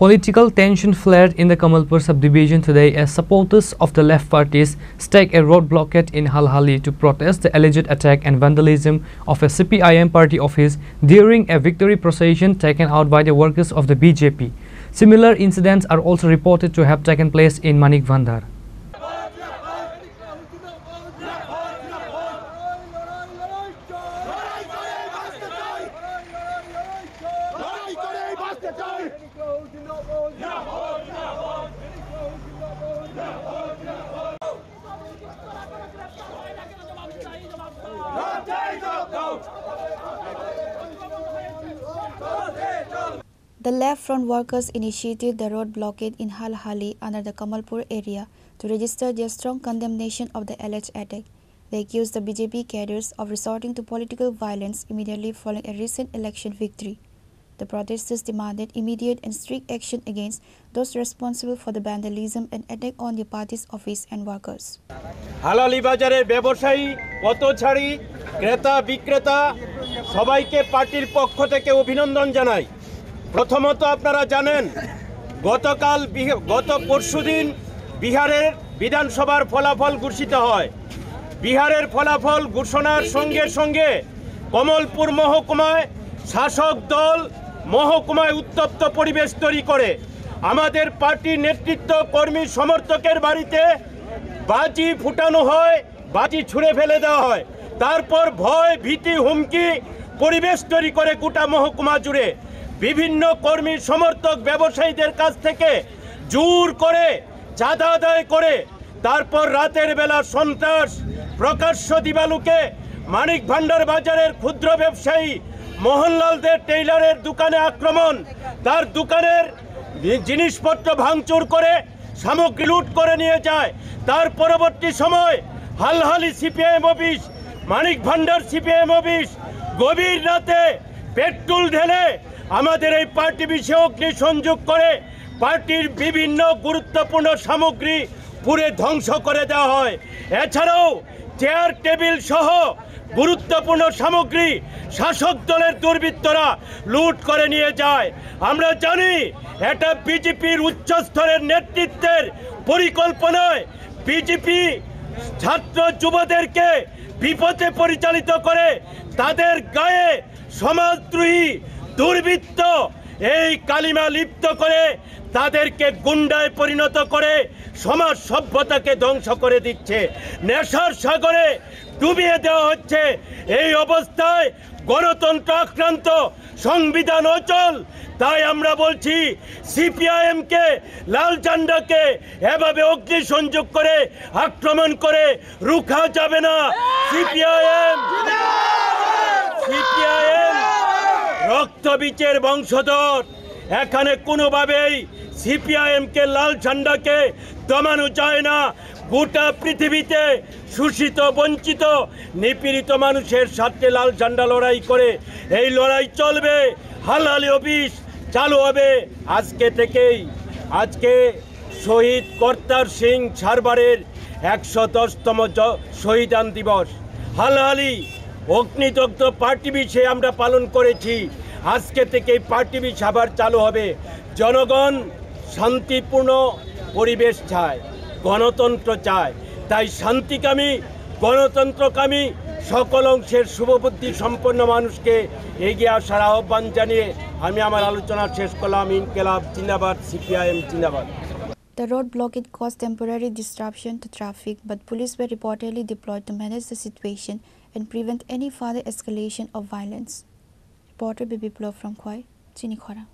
Political tension flared in the Kamalpur subdivision today as supporters of the left parties staged a road blockade in Halhali to protest the alleged attack and vandalism of a CPIM party office during a victory procession taken out by the workers of the BJP. Similar incidents are also reported to have taken place in Manik Bhandar. The Left Front workers initiated the road blockade in Halhali under the Kamalpur area to register their strong condemnation of the alleged attack. They accused the BJP cadres of resorting to political violence immediately following a recent election victory. The protesters demanded immediate and strict action against those responsible for the vandalism and attack on the party's office and workers. Halali bazarer ব্যবসায়ী পথচারী ক্রেতা বিক্রেতা সবাইকে পার্টির পক্ষ থেকে অভিনন্দন জানাই। প্রথমত আপনারা জানেন গত পরশুদিন বিহারের বিধানসভার ফলাফল ঘোষিত হয়। বিহারের ফলাফল ঘোষণার সঙ্গে সঙ্গে কমলপুর মহকুমায় শাসক দল মহকুমায় উত্তপ্ত পরিবেশ তৈরি করে। আমাদের পার্টির নেতৃত্ব কর্মী সমর্থকের বাড়িতে বাজি ফুটানো হয়, বাজি ছুঁড়ে ফেলে দেওয়া হয়। তারপর ভয় ভীতি হুমকি পরিবেশ তৈরি করে গোটা মহকুমা জুড়ে। বিভিন্ন কর্মী সমর্থক ব্যবসায়ীদের কাছ থেকে জোর করে চাঁদা আদায় করে তারপর রাতের বেলা সন্ত্রাস প্রকাশ্য দিবালুকে মানিক ভান্ডার বাজারের ক্ষুদ্র ব্যবসায়ী মোহনলাল দে টেইলারের দোকানে আক্রমণ, তার দোকানের জিনিসপত্র ভাঙচুর করে সামগ্রী লুট করে নিয়ে যায়। তার পরবর্তী সময় হালহালি সিপিআইএম অফিস, মানিক ভান্ডার সিপিআইএম অফিস গভীর রাতে পেট্রোল ঢেলে আমাদের এই পার্টি বিষয়ে অগ্নিসংযোগ করে পার্টির বিভিন্ন গুরুত্বপূর্ণ সামগ্রী পুড়ে ধ্বংস করে দেওয়া হয়। এছাড়াও চেয়ার টেবিল সহ গুরুত্বপূর্ণ সামগ্রী শাসক দলের দুর্বৃত্তরা লুট করে নিয়ে যায়। আমরা জানি এটা বিজেপির উচ্চস্তরের নেতৃত্বের পরিকল্পনায় বিজেপি ছাত্র যুবদেরকে বিপথে পরিচালিত করে তাদের গায়ে সমাজদ্রোহী দুর্বৃত্ত এই কালিমা লিপ্ত করে তাদেরকে গুন্ডায় পরিণত করে সমাজ সভ্যতাকে ধ্বংস করে দিচ্ছে, নেশার সাগরে ডুবিয়ে দেওয়া হচ্ছে। এই অবস্থায় গণতন্ত্র আক্রান্ত, সংবিধান অচল। তাই আমরা বলছি সিপিআইএমকে লাল ঝান্ডাকে এভাবে অগ্নিসংযোগ করে আক্রমণ করে রুখা যাবে না। সিপিআইএম রক্তবীজের বংশধর, এখানে কোনোভাবেই সিপিআইএমকে লাল ঝান্ডাকে দমানো যায় না। গোটা পৃথিবীতে শোষিত বঞ্চিত নিপীড়িত মানুষের সাথে লাল ঝান্ডা লড়াই করে, এই লড়াই চলবে। হালহালি অফিস চালু হবে আজকে থেকেই। আজকে শহীদ কর্তার সিং সারবারের ১১০তম শহীদান দিবস। হালহালি অগ্নিদগ্ধ পার্টি বিষয়ে আমরা পালন করেছি। আজকে থেকেই পার্টি বিষ আবার চালু হবে। জনগণ শান্তিপূর্ণ পরিবেশ চায়, গণতন্ত্র চায়। তাই শান্তিকামী গণতন্ত্রকামী সকল অংশের শুভবুদ্ধি সম্পন্ন মানুষকে এগিয়ে আসার আহ্বান জানিয়ে আমি আমার আলোচনা শেষ করলাম। ইনকিলাব জিন্দাবাদ, সিপিআইএম জিন্দাবাদ। The road blockade caused temporary disruption to traffic, but police were reportedly deployed to manage the situation and prevent any further escalation of violence. Reporter Bibi Plo from Khoi, Chinikhora.